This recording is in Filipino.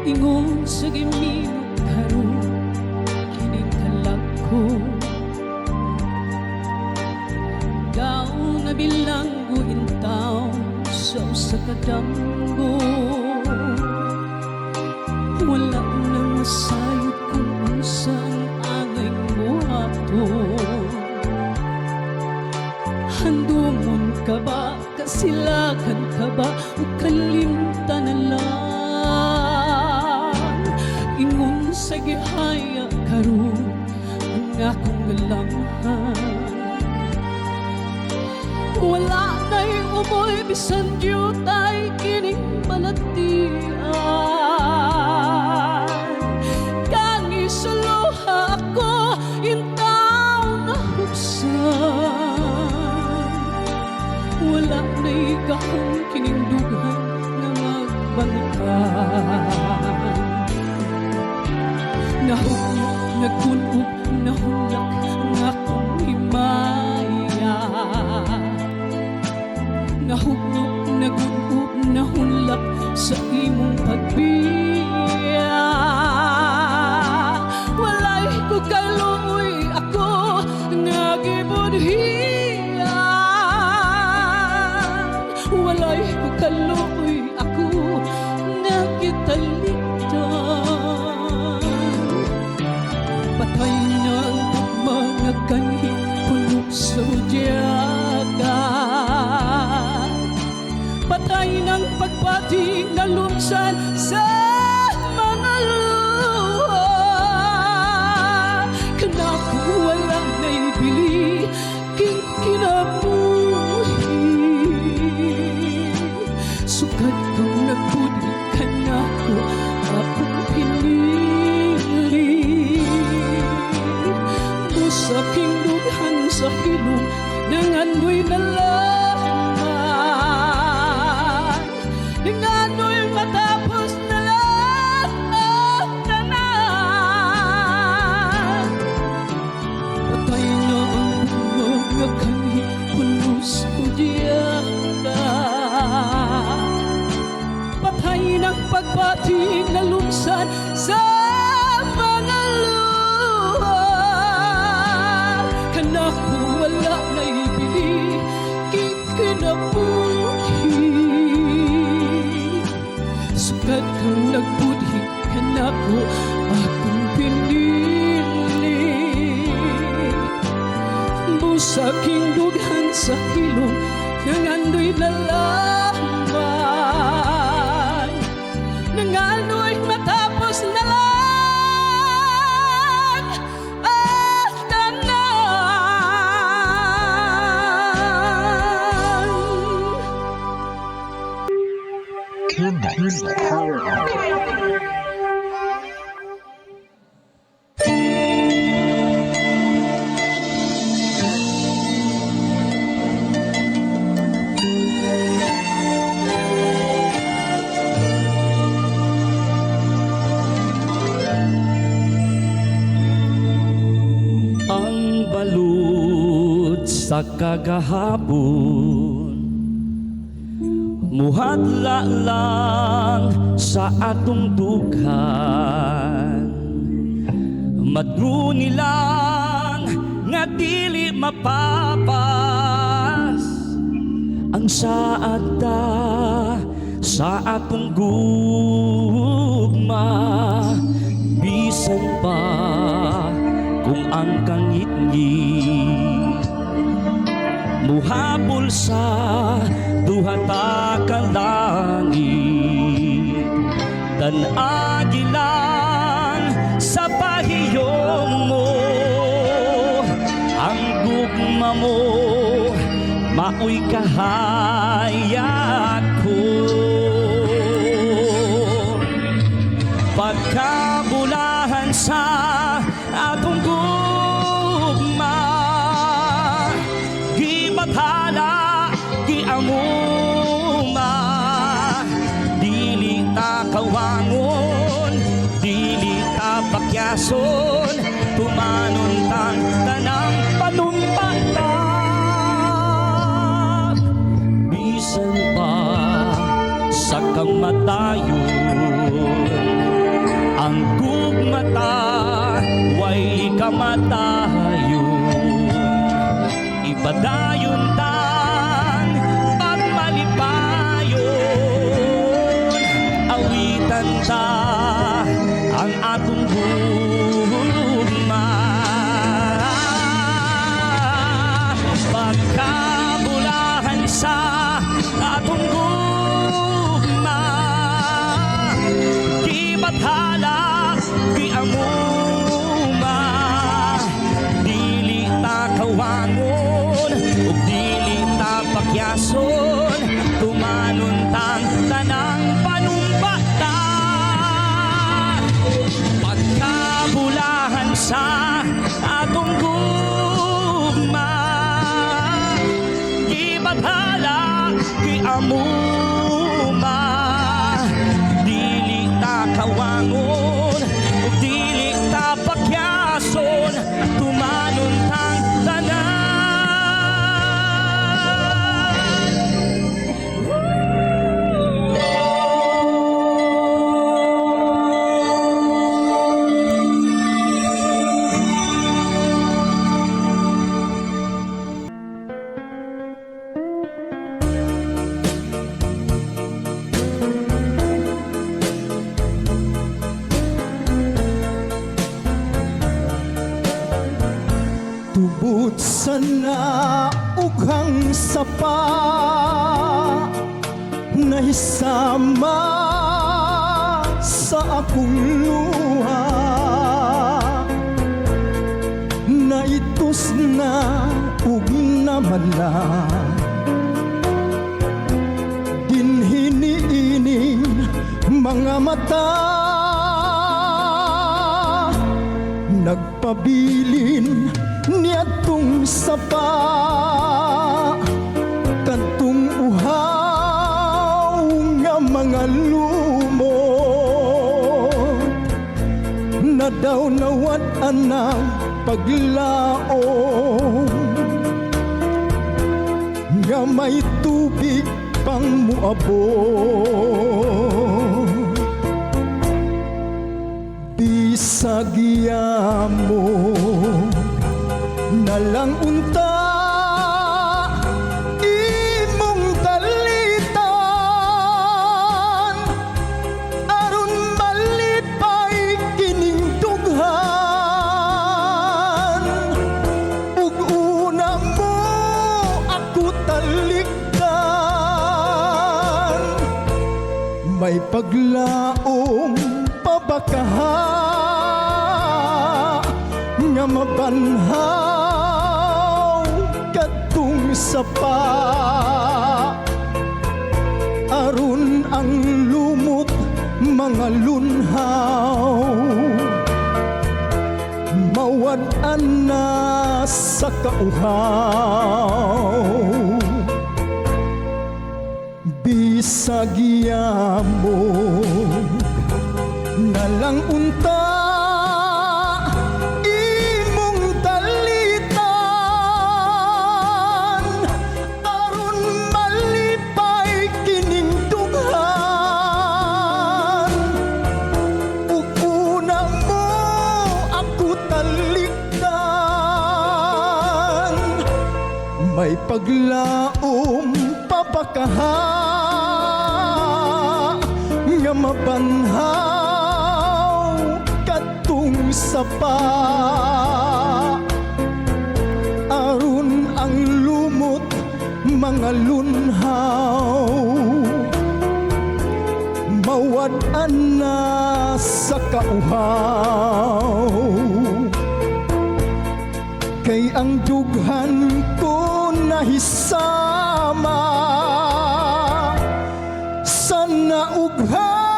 ingon sa gimino karon kining kalako. Daw na bilanggo intaw sa usa ka damgo. Wala nang masayod kung unsang angay mo hapon. Handumon ka ba, kasilakan ka ba, o kalimtan na lang? Ingon sa gihaya karon ang akong galamhan. Wala na'y umoy bisan diyutay kining balatian. Kangi sa luha ako intaw na huksan. Wala na'y gahong kining dughan nga magbalikan. Nahugnog, nagkunog, nahulak ang akong himaya. Nahugnog, nagunub, nahulak sa imong pagbiya. Walay ko kaluoy ako nga gibudhiya. Walay ko kaluoy ako nga gitalitan. Patay na ang tugma nga kanhi punog sa udyaga. Patay ng pagpati na lumsan sa mga luha. Kanako wala na'y bili king kinabuhi. Sukad kang nagpudi kanako akong pinili. Busa king dughan sa hilong nangandoy na laman. Ngano'y matapos na lang ang tanan. Patay na ang bunga nga kanhi puno sa udyaga. Patay ng pagpati na lumsan sa mga luha. Kanako wala na'y bili king kinabuhi. Sukad kang nagbudhi kanako akong pinili. Busa king dughan sa hilong nangandoy na laman. Nangandoy matapos na lang ang tanan. Here's the power of ang balut sa kagahapon. Muhadla lang sa atong dughan. Madru nilang nga dili mapapas ang saad ta sa atong gugma. Bisan pa kung ang kangit-ngit muhabol sa duha ta ka langit. Tan-agi lang sa pahiyong mo ang gugma mo, maoy kahayag ko. Pagkabulahan sa atong gugma, gibathala giamuma. Dili ta kawangon, dili ta pakyason, tumanon tang tanang panumpatag. Bisan pa sa kamatayon, ang gugmata way kamatayon. Ipadayon tan pagmalipayon, awitan ta ang atong gugma. Pagkabulahan sa atong gugma, kibathala di amuma, dili ta kawangon ug dili ta pakyason, tumanon tang tanang panumbata. Pagkabulahan sa atong gugma, gibathala di amuma, dili ta kawangon ug dili ta pakyason, tumanon tang tanan. Tubod sana ughang sapa na isama sa akong luha, na itus na ug namala dinhiniining mga mata, nagpabilin niadtong sapa kadtong uhaw nga mga lumot, na daw nawad-an ng paglaom, nga may tubig pang muabot. Bisag mo nalang unta imong dalitan, aron malipay kining dughan, ug una mo ako talikdan, may paglaom pabakaha nga mabanhaw kadtong sapa, aron ang lumot mga lunhaw mawad-an na sa kauhaw. Bisag mo nalang unta imong dalitan, aron malipay kining dughan, ug una mo ako talikdan, may paglaom pabakaha nga mabanhaw kadtong sapa, aron ang lumot mga lunhaw mawad-an na sa kauhaw. Kay ang dughan ko nahisama sa naughan